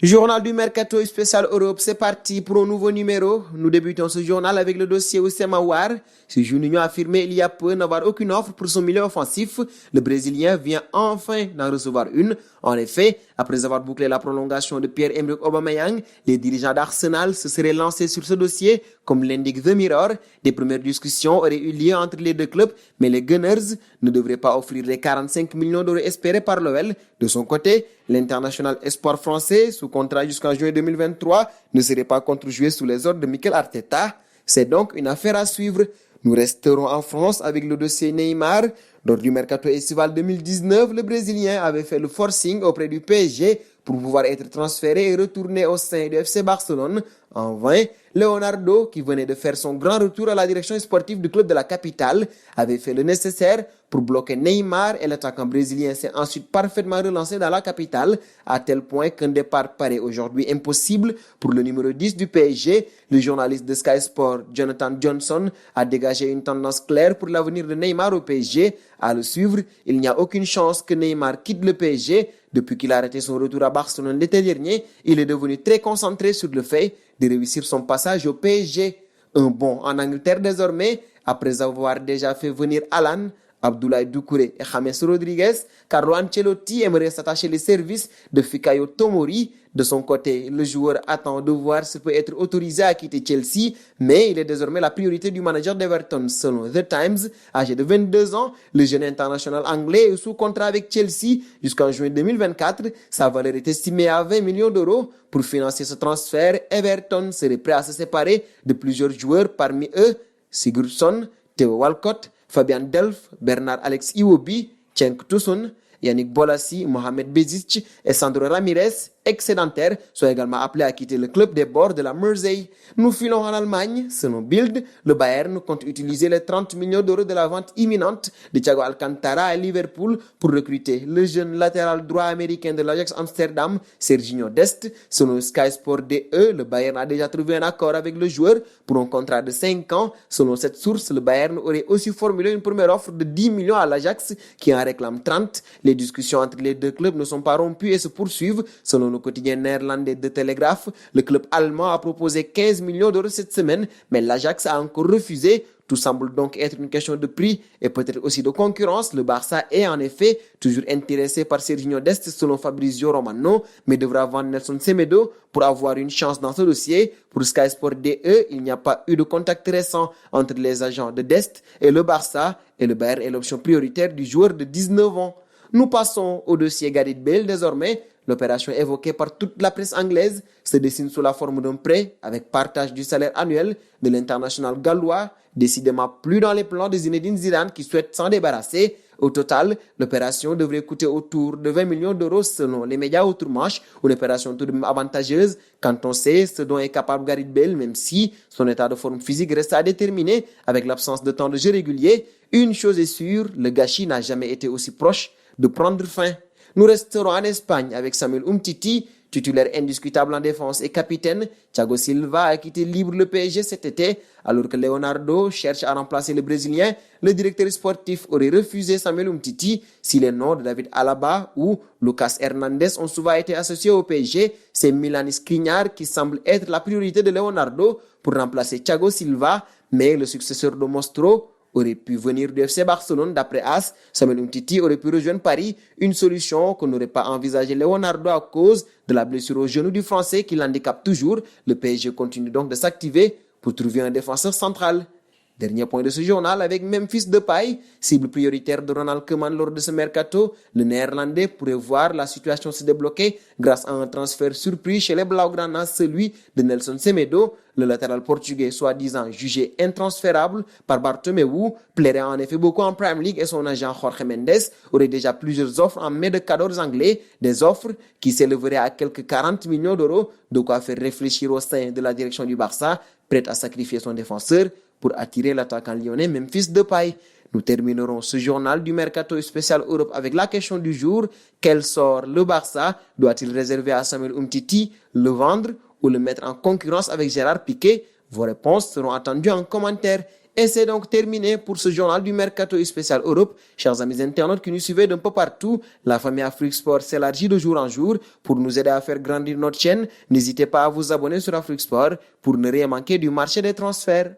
Journal du Mercato spécial Europe, c'est parti pour un nouveau numéro. Nous débutons ce journal avec le dossier Oussema War. Ce Juninho a affirmé il y a peu n'avoir aucune offre pour son milieu offensif. Le Brésilien vient enfin d'en recevoir une. En effet, après avoir bouclé la prolongation de Pierre-Emerick Aubameyang, les dirigeants d'Arsenal se seraient lancés sur ce dossier. Comme l'indique The Mirror, des premières discussions auraient eu lieu entre les deux clubs, mais les Gunners ne devraient pas offrir les 45 millions d'euros espérés par l'OL. De son côté, l'international espoir français, sous contrat jusqu'en juin 2023, ne serait pas contre-joué sous les ordres de Mikel Arteta. C'est donc une affaire à suivre. Nous resterons en France avec le dossier Neymar. Lors du mercato estival 2019, le Brésilien avait fait le forcing auprès du PSG pour pouvoir être transféré et retourner au sein du FC Barcelone. En vain, Leonardo, qui venait de faire son grand retour à la direction sportive du club de la capitale, avait fait le nécessaire pour bloquer Neymar et l'attaquant brésilien s'est ensuite parfaitement relancé dans la capitale, à tel point qu'un départ paraît aujourd'hui impossible pour le numéro 10 du PSG. Le journaliste de Sky Sport, Jonathan Johnson, a dégagé une tendance claire pour l'avenir de Neymar au PSG. À le suivre, il n'y a aucune chance que Neymar quitte le PSG. Depuis qu'il a arrêté son retour à Barcelone l'été dernier, il est devenu très concentré sur le fait de réussir son passage au PSG. Un bond en Angleterre désormais, après avoir déjà fait venir Alan, Abdoulaye Doucouré et James Rodriguez, Carlo Ancelotti aimerait s'attacher les services de Fikayo Tomori. De son côté, le joueur attend de voir s'il peut être autorisé à quitter Chelsea, mais il est désormais la priorité du manager d'Everton. Selon The Times, âgé de 22 ans, le jeune international anglais est sous contrat avec Chelsea jusqu'en juin 2024. Sa valeur est estimée à 20 millions d'euros. Pour financer ce transfert, Everton serait prêt à se séparer de plusieurs joueurs, parmi eux Sigurdsson, Theo Walcott, Fabian Delph, Bernard Alex Iwobi, Cenk Tosun, Yannick Bolasie, Mohamed Bezic et Sandro Ramirez, excédentaires, sont également appelés à quitter le club des bords de la Mersey. Nous filons en Allemagne. Selon Bild, le Bayern compte utiliser les 30 millions d'euros de la vente imminente de Thiago Alcantara à Liverpool pour recruter le jeune latéral droit américain de l'Ajax Amsterdam, Serginho Dest. Selon Sky Sport DE, le Bayern a déjà trouvé un accord avec le joueur pour un contrat de 5 ans. Selon cette source, le Bayern aurait aussi formulé une première offre de 10 millions à l'Ajax qui en réclame 30. Les discussions entre les deux clubs ne sont pas rompues et se poursuivent. Selon le quotidien néerlandais de Telegraph, le club allemand a proposé 15 millions d'euros cette semaine, mais l'Ajax a encore refusé. Tout semble donc être une question de prix et peut-être aussi de concurrence. Le Barça est en effet toujours intéressé par Serginho Dest selon Fabrizio Romano, mais devra vendre Nelson Semedo pour avoir une chance dans ce dossier. Pour Sky Sport DE, il n'y a pas eu de contact récent entre les agents de Dest et le Barça, et le Bayern est l'option prioritaire du joueur de 19 ans. Nous passons au dossier Gareth Bale désormais. L'opération évoquée par toute la presse anglaise se dessine sous la forme d'un prêt avec partage du salaire annuel de l'international gallois, décidément plus dans les plans de Zinedine Zidane qui souhaite s'en débarrasser. Au total, l'opération devrait coûter autour de 20 millions d'euros selon les médias outre-Manche, une opération tout de même avantageuse quand on sait ce dont est capable Gareth Bale, même si son état de forme physique reste à déterminer avec l'absence de temps de jeu régulier. Une chose est sûre, le gâchis n'a jamais été aussi proche de prendre fin. Nous resterons en Espagne avec Samuel Umtiti, titulaire indiscutable en défense et capitaine. Thiago Silva a quitté libre le PSG cet été, alors que Leonardo cherche à remplacer le Brésilien. Le directeur sportif aurait refusé Samuel Umtiti si les noms de David Alaba ou Lucas Hernandez ont souvent été associés au PSG. C'est Milan Skriniar qui semble être la priorité de Leonardo pour remplacer Thiago Silva, mais le successeur de Mostro aurait pu venir du FC Barcelone. D'après AS, Samuel Umtiti aurait pu rejoindre Paris, une solution que n'aurait pas envisagé Leonardo à cause de la blessure au genou du Français qui l'handicape toujours. Le PSG continue donc de s'activer pour trouver un défenseur central. Dernier point de ce journal avec Memphis Depay, cible prioritaire de Ronald Koeman lors de ce mercato. Le néerlandais pourrait voir la situation se débloquer grâce à un transfert surprise chez les Blaugrana, celui de Nelson Semedo. Le latéral portugais, soi-disant jugé intransférable par Bartomeu, plairait en effet beaucoup en Premier League et son agent Jorge Mendes aurait déjà plusieurs offres en main de cadors anglais, des offres qui s'élèveraient à quelques 40 millions d'euros, de quoi faire réfléchir au sein de la direction du Barça, prête à sacrifier son défenseur pour attirer l'attaquant lyonnais Memphis Depay. Nous terminerons ce journal du Mercato spécial Europe avec la question du jour. Quel sort le Barça doit-il réserver à Samuel Umtiti, le vendre ou le mettre en concurrence avec Gérard Piqué? Vos réponses seront attendues en commentaire. Et c'est donc terminé pour ce journal du Mercato spécial Europe. Chers amis internautes qui nous suivez d'un peu partout, la famille Afrique Sport s'élargit de jour en jour. Pour nous aider à faire grandir notre chaîne, n'hésitez pas à vous abonner sur Afrique Sport pour ne rien manquer du marché des transferts.